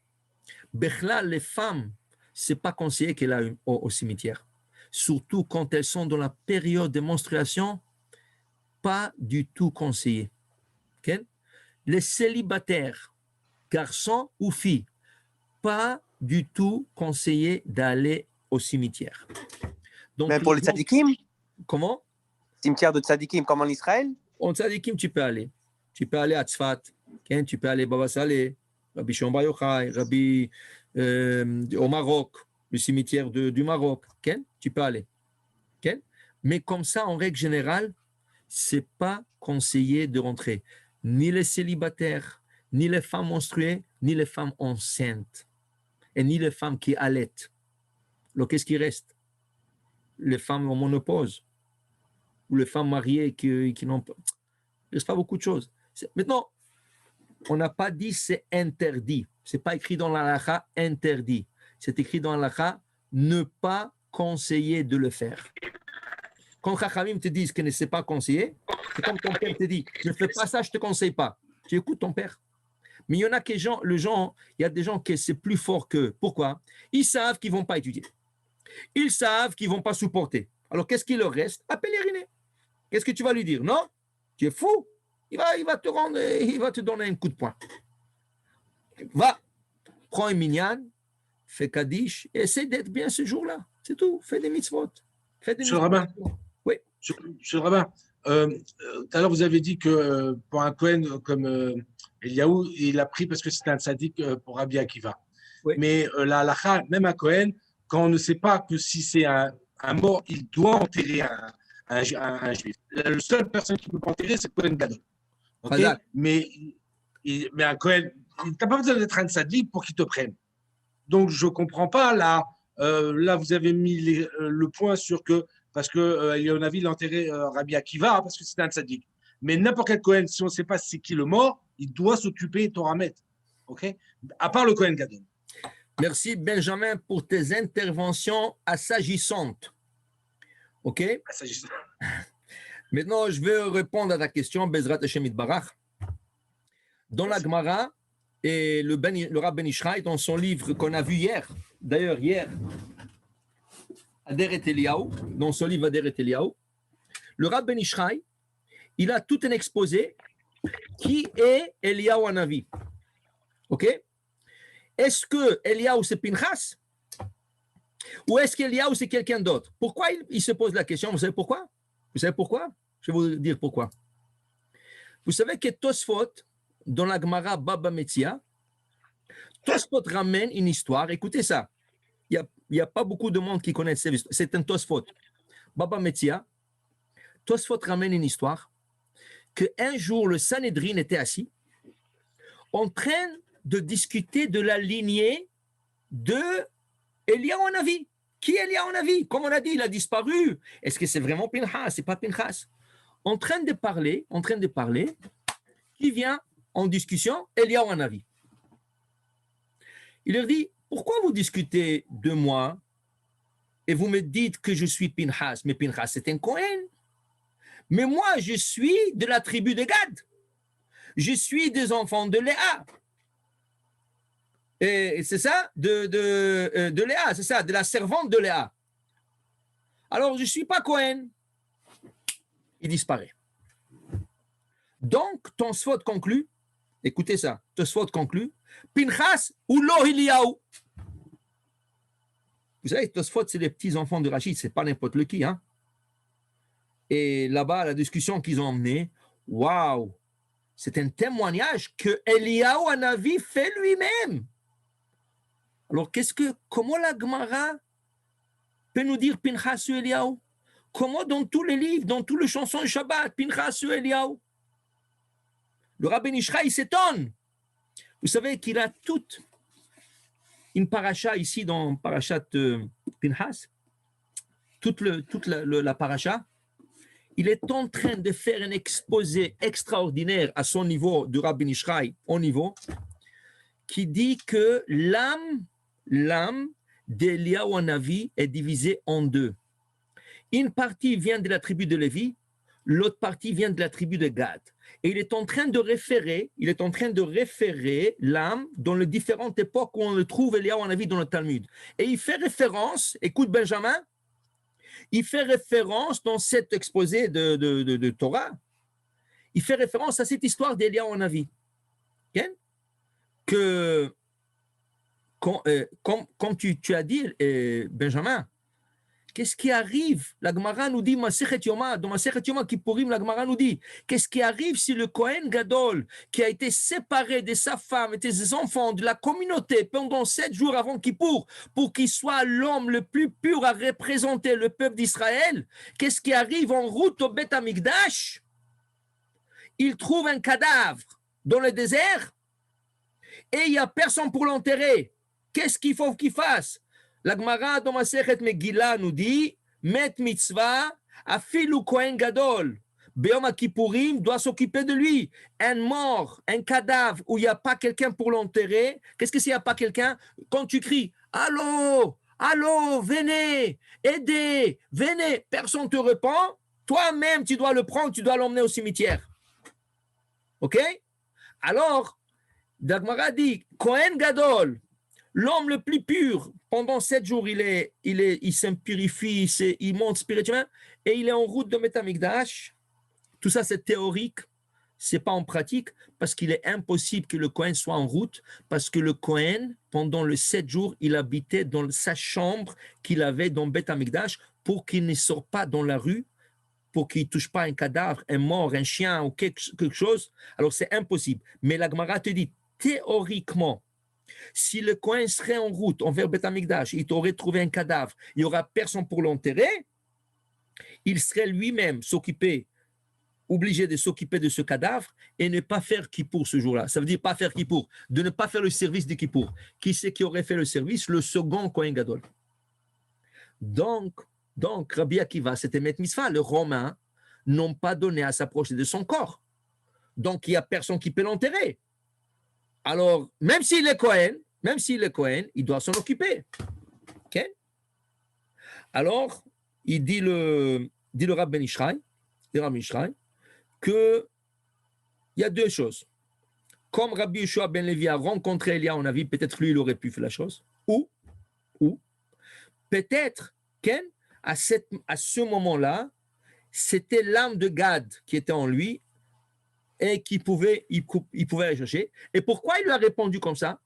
Bechla, les femmes, c'est pas conseillé qu'elles aillent au cimetière. Surtout quand elles sont dans la période de menstruation, pas du tout conseillé. Okay? Les célibataires, garçons ou filles, pas du tout conseillé d'aller au cimetière. Donc, même pour les tzadikim? Comment? Cimetière de tzadikim, comme en Israël? En tzadikim, tu peux aller. Tu peux aller à Tzfat, okay? Tu peux aller à Baba Saleh, Rabbi Shimon Bar Yochai, au Maroc, le cimetière du Maroc. Okay? Tu peux aller. Okay? Mais comme ça, en règle générale, ce n'est pas conseillé de rentrer. Ni les célibataires, ni les femmes menstruées, ni les femmes enceintes, et ni les femmes qui allaitent. Alors, qu'est-ce qui reste? Les femmes en ménopause, ou les femmes mariées qui n'ont pas. Il ne reste pas beaucoup de choses. Maintenant, on n'a pas dit c'est interdit. Ce n'est pas écrit dans l'halakha interdit. C'est écrit dans l'halakha ne pas conseiller de le faire. Quand Chachamim te disent que ne c'est pas conseillé, c'est comme ton père te dit, je ne fais pas ça, je ne te conseille pas. Tu écoutes ton père. Mais il y en a il y a des gens qui c'est plus fort qu'eux. Pourquoi? Ils savent qu'ils ne vont pas étudier. Ils savent qu'ils ne vont pas supporter. Alors qu'est-ce qu'il leur reste? À pèleriner. Qu'est-ce que tu vas lui dire? Non? Tu es fou? Il va te donner un coup de poing. Va, prends un minyan, fais Kaddish, et essaie d'être bien ce jour-là. C'est tout. Fais des mitzvot. Monsieur le rabbin. Oui. Monsieur le rabbin, tout à l'heure, vous avez dit que pour un Kohen comme Eliaou, il a pris parce que c'était un tzaddik pour Rabbi Akiva. Oui. Mais la halakha, même un Kohen, quand on ne sait pas que si c'est un mort, il doit enterrer un juif. La seule personne qui ne peut pas enterrer, c'est Kohen Gadol. Okay? Mais un Kohen, tu n'as pas besoin d'être un tzaddik pour qu'il te prenne. Donc, je ne comprends pas. Là, vous avez mis le point sur que, parce que Eliyahu il a enterré Rabbi Akiva parce que c'était un tzaddik. Mais n'importe quel Kohen, si on ne sait pas c'est qui le mort, il doit s'occuper de Torah Met. OK? À part le Kohen Gadol. Merci, Benjamin, pour tes interventions assagissantes. OK? Assagissant. Maintenant, je vais répondre à ta question, Bezrat Hashem Yitbarach. Dans la Gemara, et le Rav Ben Ishraï, dans son livre qu'on a vu hier, d'ailleurs hier, Aderet Eliyahu, dans son livre Aderet Eliyahu, le Rav Ben Ishraï, il a tout un exposé qui est Eliyahu Hanavi. OK? Est-ce que Eliyahu c'est Pinchas? Ou est-ce qu'Eliyahu c'est quelqu'un d'autre? Pourquoi il se pose la question? Vous savez pourquoi? Vous savez pourquoi? Je vais vous dire pourquoi. Vous savez que Tosfot, dans la Gemara Baba Metzia, Tosfot ramène une histoire. Écoutez ça. Il n'y a pas beaucoup de monde qui connaît cette histoire. C'est un Tosfot. Baba Metzia, Tosfot ramène une histoire qu'un jour, le Sanhedrin était assis en train de discuter de la lignée de Eliyahu Hanavi. Qui est Eliyahu Hanavi? Comme on a dit, il a disparu. Est-ce que c'est vraiment Pinchas? C'est pas Pinchas. En train de parler, qui vient en discussion? Eliyahu Hanavi. Il leur dit, pourquoi vous discutez de moi? et vous me dites que je suis Pinchas, mais Pinchas c'est un Cohen. Mais moi, je suis de la tribu de Gad. Je suis des enfants de Léa. Et c'est ça, de Léa, c'est ça, de la servante de Léa. Alors, je ne suis pas Cohen. Il disparaît. Donc, Tosfot conclut, écoutez ça, Tosfot conclut, Pinchas ou Lo Eliyahu. Vous savez, Tosfot, c'est les petits-enfants de Rachid, c'est pas n'importe lequel. Hein? Et là-bas, la discussion qu'ils ont emmenée, waouh, c'est un témoignage que Eliyahu Hanavi fait lui-même. Alors, comment la Gemara peut nous dire Pinchas ou Eliyahu? Comment dans tous les livres, dans tous les chansons de Shabbat, Pinchas ou Eliyahu? Le Rabbi Ishraï, il s'étonne. Vous savez qu'il a toute une paracha ici dans Parashat Pinchas, toute la paracha. Il est en train de faire un exposé extraordinaire à son niveau, du Rabbi Ishraï, au niveau, qui dit que l'âme d'Eliyahu Hanavi est divisée en deux. Une partie vient de la tribu de Lévi, l'autre partie vient de la tribu de Gad. Et il est en train de référer l'âme dans les différentes époques où on le trouve Eliyahu Hanavi dans le Talmud. Et il fait référence, écoute Benjamin, il fait référence dans cet exposé de Torah, il fait référence à cette histoire d'Eliyahu Hanavi. Okay? Que, comme tu as dit, Benjamin, qu'est-ce qui arrive? La Gemara nous dit, dans Masechet Yoma Kippourim, la Gemara nous dit, qu'est-ce qui arrive si le Kohen Gadol, qui a été séparé de sa femme et de ses enfants, de la communauté pendant 7 jours avant Kippour, pour qu'il soit l'homme le plus pur à représenter le peuple d'Israël, qu'est-ce qui arrive en route au Beth Amikdash? Il trouve un cadavre dans le désert et il n'y a personne pour l'enterrer. Qu'est-ce qu'il faut qu'il fasse? La Gemara dans Masechet Megillah nous dit Met mitzvah afilu Kohen Gadol Be'yom Kippourim doit s'occuper de lui. Un mort, un cadavre où il n'y a pas quelqu'un pour l'enterrer. Qu'est-ce que s'il n'y a pas quelqu'un? Quand tu cries allô, allô, venez, aidez, venez, personne ne te répond. Toi-même, tu dois le prendre, tu dois l'emmener au cimetière. OK? Alors, la Gemara dit Kohen Gadol, l'homme le plus pur, pendant 7 jours, il s'impurifie, il monte spirituellement, et il est en route de Beth Amikdash. Tout ça, c'est théorique, ce n'est pas en pratique, parce qu'il est impossible que le Kohen soit en route, parce que le Kohen, pendant les 7 jours, il habitait dans sa chambre qu'il avait dans Beth Amikdash, pour qu'il ne sorte pas dans la rue, pour qu'il ne touche pas un cadavre, un mort, un chien ou quelque chose. Alors, c'est impossible. Mais la Gemara te dit, théoriquement, si le Kohen serait en route envers Beth Amikdash, il aurait trouvé un cadavre, il n'y aura personne pour l'enterrer, il serait lui-même obligé de s'occuper de ce cadavre et ne pas faire Kippour ce jour-là. Ça veut dire pas faire Kippour, de ne pas faire le service de Kippour. Qui c'est qui aurait fait le service? Le second Kohen Gadol. Donc Rabbi Akiva, c'était Met Mitzvah. Les Romains n'ont pas donné à s'approcher de son corps. Donc, il n'y a personne qui peut l'enterrer. Alors, même s'il est Kohen, il doit s'en occuper. Okay? Alors, il dit le Rabbi Ishraï, qu'il y a 2 choses. Comme Rabbi Yeshua ben Levi a rencontré Eliyahu Hanavi, peut-être lui, il aurait pu faire la chose. Ou peut-être qu'à ce moment-là, c'était l'âme de Gad qui était en lui et il pouvait aller chercher. Et pourquoi il lui a répondu comme ça?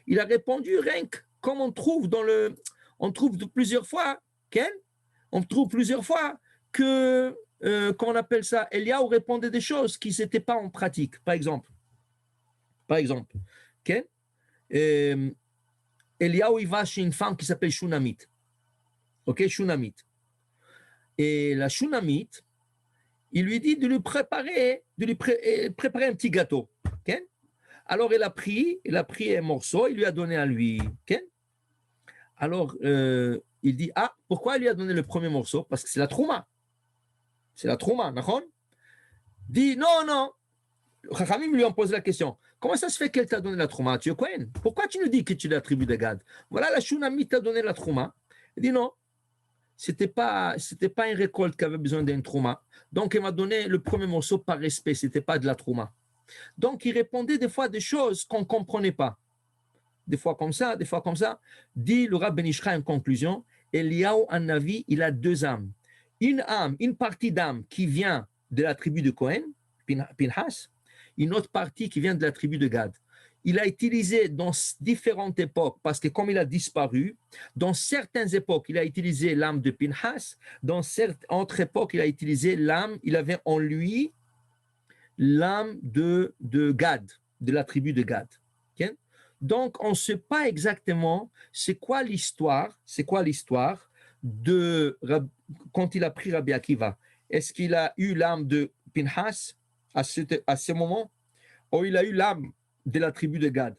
Il a répondu rien que comme on trouve plusieurs fois, que, comment on appelle ça, Eliyahu répondait des choses qui n'étaient pas en pratique. Par exemple, Eliyahu, il va chez une femme qui s'appelle Shunamit. OK, Shunamit. Et la Shunamit, il lui dit de lui préparer un petit gâteau. Okay? Alors, il a pris un morceau, il lui a donné à lui. Okay? Alors, il dit, pourquoi il lui a donné le premier morceau? Parce que c'est la trouma. D'accord? Dit, non. Chachamim lui ont posé la question. Comment ça se fait qu'elle t'a donné la trouma? Tu es Kohen? Pourquoi tu nous dis que tu es de la tribu de Gad? Voilà, la Shunamit t'a donné la trouma. Il dit non, c'était pas une récolte qui avait besoin d'un trauma. Donc, il m'a donné le premier morceau par respect, ce n'était pas de la trauma. Donc, il répondait des fois des choses qu'on ne comprenait pas. Des fois comme ça, des fois comme ça. Dit le Rav Ben Ish Chai en conclusion, Eliyahu Hanavi, il a deux âmes. Une âme, une partie d'âme qui vient de la tribu de Cohen, Pinhas, une autre partie qui vient de la tribu de Gad. Il a utilisé dans différentes époques, parce que comme il a disparu, dans certaines époques, il a utilisé l'âme de Pinhas, dans certaines autres époques, il a utilisé l'âme, il avait en lui l'âme de Gad, de la tribu de Gad. Okay? Donc, on ne sait pas exactement c'est quoi l'histoire de quand il a pris Rabbi Akiva. Est-ce qu'il a eu l'âme de Pinhas à ce moment, ou il a eu l'âme de la tribu de Gad?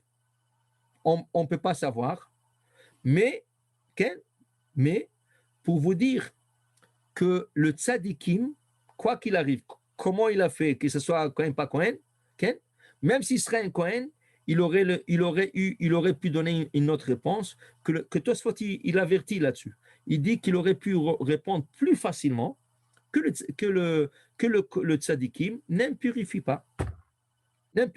On ne peut pas savoir. Mais pour vous dire que le tzadikim, quoi qu'il arrive, comment il a fait, que ce soit un Cohen, pas Cohen, même s'il serait un Cohen, il aurait pu donner une autre réponse que Tosfot il avertit là-dessus. Il dit qu'il aurait pu répondre plus facilement que le tzadikim n'impurifie pas. Que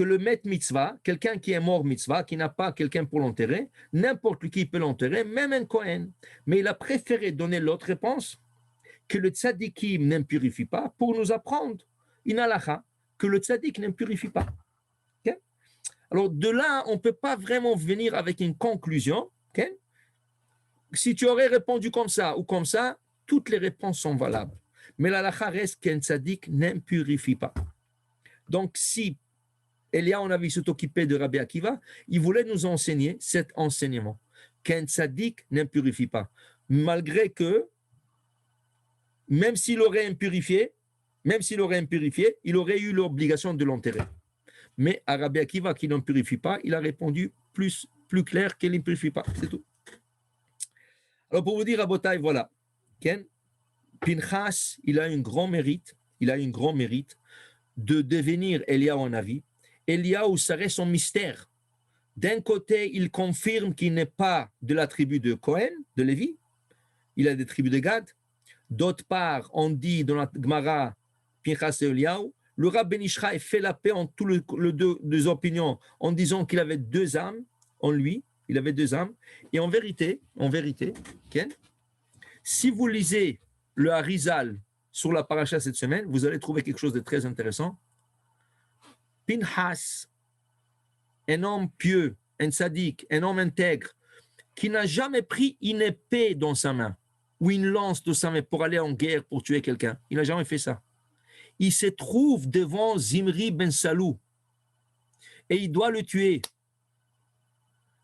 le maître mitzvah, quelqu'un qui est mort mitzvah, qui n'a pas quelqu'un pour l'enterrer, n'importe qui peut l'enterrer, même un Kohen. Mais il a préféré donner l'autre réponse, que le tzadikim n'impurifie pas, pour nous apprendre une halakha, que le tzadik n'impurifie pas. Okay? Alors de là, on ne peut pas vraiment venir avec une conclusion. Okay? Si tu aurais répondu comme ça ou comme ça, toutes les réponses sont valables. Mais la halakha reste qu'un tzaddik n'impurifie pas. Donc, si Eliyahu Hanavi s'est occupé de Rabbi Akiva, il voulait nous enseigner cet enseignement, qu'un tzaddik n'impurifie pas. Malgré que, même s'il aurait impurifié, il aurait eu l'obligation de l'enterrer. Mais à Rabbi Akiva qui n'impurifie pas, il a répondu plus clair qu'il n'impurifie pas. C'est tout. Alors, pour vous dire, Rabotai, voilà. Ken, Pinchas, il a un grand mérite de devenir Eliyahu Hanavi. Eliyahu, ça reste son mystère. D'un côté, il confirme qu'il n'est pas de la tribu de Cohen, de Lévi. Il a des tribus de Gad. D'autre part, on dit dans la Gemara, Pinchas et Eliyahu, le Rav Ben Ish Chai fait la paix en toutes les deux opinions en disant qu'il avait deux âmes en lui. Il avait deux âmes. Et en vérité, Ken, si vous lisez le Harizal sur la paracha cette semaine, vous allez trouver quelque chose de très intéressant. Pinhas, un homme pieux, un tzaddik, un homme intègre, qui n'a jamais pris une épée dans sa main ou une lance de sa main pour aller en guerre, pour tuer quelqu'un. Il n'a jamais fait ça. Il se trouve devant Zimri ben Salou et il doit le tuer.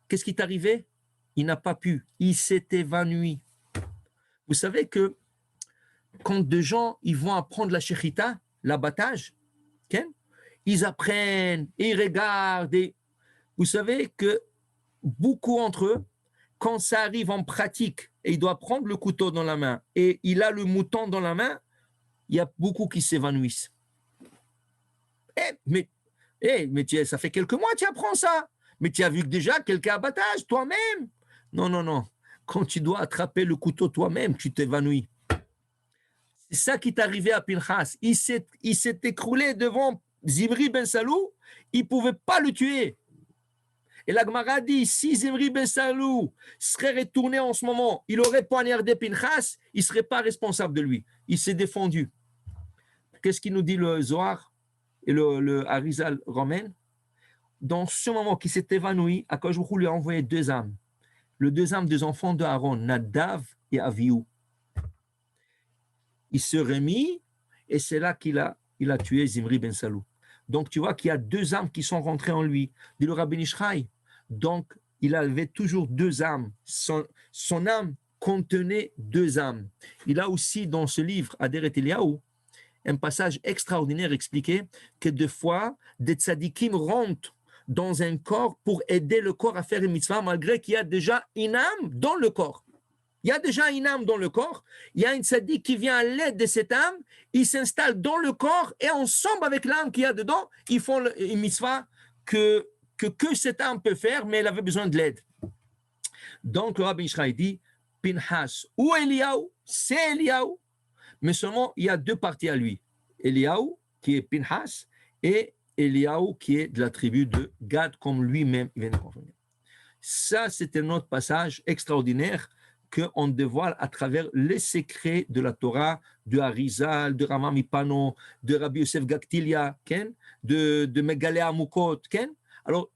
Qu'est-ce qui est arrivé? Il n'a pas pu. Il s'est évanoui. Vous savez que quand des gens ils vont apprendre la shechita, l'abattage, okay? Ils apprennent, et ils regardent. Et vous savez que beaucoup entre eux, quand ça arrive en pratique, et il doit prendre le couteau dans la main, et il a le mouton dans la main, il y a beaucoup qui s'évanouissent. Mais ça fait quelques mois que tu apprends ça. Mais tu as vu déjà quelqu'un abattage toi-même. Non. Quand tu dois attraper le couteau toi-même, tu t'évanouis. C'est ça qui est arrivé à Pinchas. Il s'est écroulé devant Zimri ben Salou. Il ne pouvait pas le tuer. Et la Gemara dit, si Zimri ben Salou serait retourné en ce moment, il aurait poignardé Pinchas, il ne serait pas responsable de lui. Il s'est défendu. Qu'est-ce qu'il nous dit le Zohar et le Harizal romain? Dans ce moment qu'il s'est évanoui, Akadosh Baruch Hu lui a envoyé deux âmes. Les deux âmes des enfants de Aaron, Nadav et Avihu. Il se remit et c'est là qu'il a tué Zimri ben Salou. Donc tu vois qu'il y a deux âmes qui sont rentrées en lui. Dit le Rav Ben Ish Chai. Donc il avait toujours deux âmes. Son âme contenait deux âmes. Il a aussi dans ce livre, Aderet Eliyahu, un passage extraordinaire expliqué que des fois, des tzadikim rentrent dans un corps pour aider le corps à faire une mitzvah, malgré qu'il y a déjà une âme dans le corps. Il y a déjà une âme dans le corps. Il y a une tzaddik qui vient à l'aide de cette âme. Il s'installe dans le corps et ensemble avec l'âme qu'il y a dedans, ils font une mitzvah que cette âme peut faire, mais elle avait besoin de l'aide. Donc le Rabbi Ishraï dit, Pinhas ou Eliaou, c'est Eliaou, mais seulement il y a deux parties à lui. Eliaou, qui est Pinhas, et Eliaou, qui est de la tribu de Gad, comme lui-même vient de confirmer. Ça, c'est un autre passage extraordinaire qu'on dévoile à travers les secrets de la Torah, de Harizal, de Rama Mipano, de Rabbi Yosef Gaktilia, de Megalea Mukot. Alors,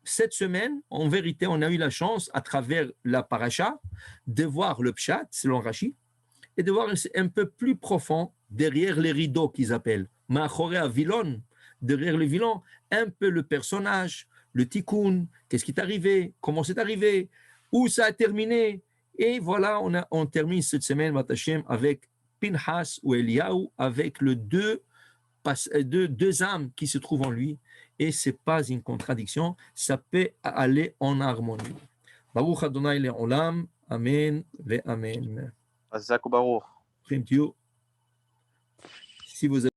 cette semaine, en vérité, on a eu la chance, à travers la paracha, de voir le pshat, selon Rashi, et de voir un peu plus profond, derrière les rideaux qu'ils appellent, Ma'achorei Avilon, derrière le violon, un peu le personnage, le tikkun, qu'est-ce qui est arrivé, comment c'est arrivé, où ça a terminé. Et voilà, on termine cette semaine, Vatachem, avec Pinhas ou Eliaou, avec les deux âmes qui se trouvent en lui. Et ce n'est pas une contradiction, ça peut aller en harmonie. Baruch Adonai le'olam, Amen ve Amen. Azak Baruch. Si vous